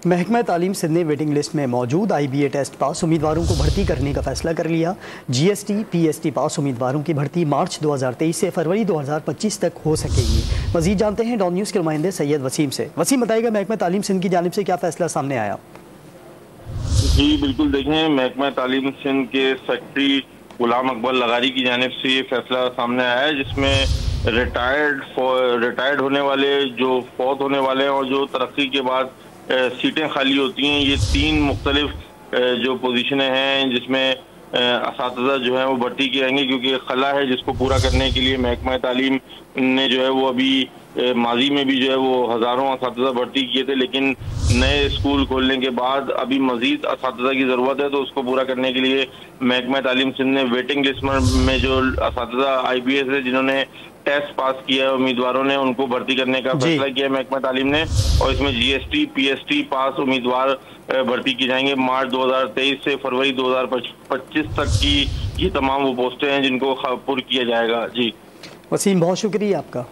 महकमा तालीम सिंध ने वेटिंग लिस्ट में मौजूद IBA टेस्ट पास उम्मीदवारों को भर्ती करने का फैसला कर लिया। GST PST पास उम्मीदवारों की भर्ती मार्च 2023 से फरवरी 2025 तक हो सकेगी। मजीद जानते हैं डॉन न्यूज़ के नुमाइंदे सैयद वसीम से। वसीम, बताइएगा महकमा तालीम सिंध की जानिब से क्या फैसला सामने आया? जी बिल्कुल, देखें, महकमा तालीम सिंध के सेक्रेटरी गुलाम अकबर लगारी की जानिब से ये फैसला सामने आया है, जिसमें रिटायर्ड होने वाले, जो फौत होने वाले हैं और जो तरक्की के बाद सीटें खाली होती हैं, ये 3 मुख्तलिफ जो पोजीशनें हैं जिसमें असातिज़ा जो है वो भर्ती किए जाएंगे, क्योंकि खला है जिसको पूरा करने के लिए महकमा तालीम ने जो है वो अभी माजी में भी जो है वो हज़ारों असातिज़ा भर्ती किए थे, लेकिन नए स्कूल खोलने के बाद अभी मजीद असातिज़ा की ज़रूरत है। तो उसको पूरा करने के लिए महकमा तालीम सिंध ने वेटिंग लिस्ट में जो असातिज़ा IBA से जिन्होंने टेस्ट पास किया है उम्मीदवारों ने, उनको भर्ती करने का फैसला किया है महकमा तालीम ने। और इसमें GST PST पास उम्मीदवार भर्ती की जाएंगे। मार्च 2023 से फरवरी 2025 तक की ये तमाम वो पोस्टें हैं जिनको पुर किया जाएगा। जी वसीम, बहुत शुक्रिया आपका।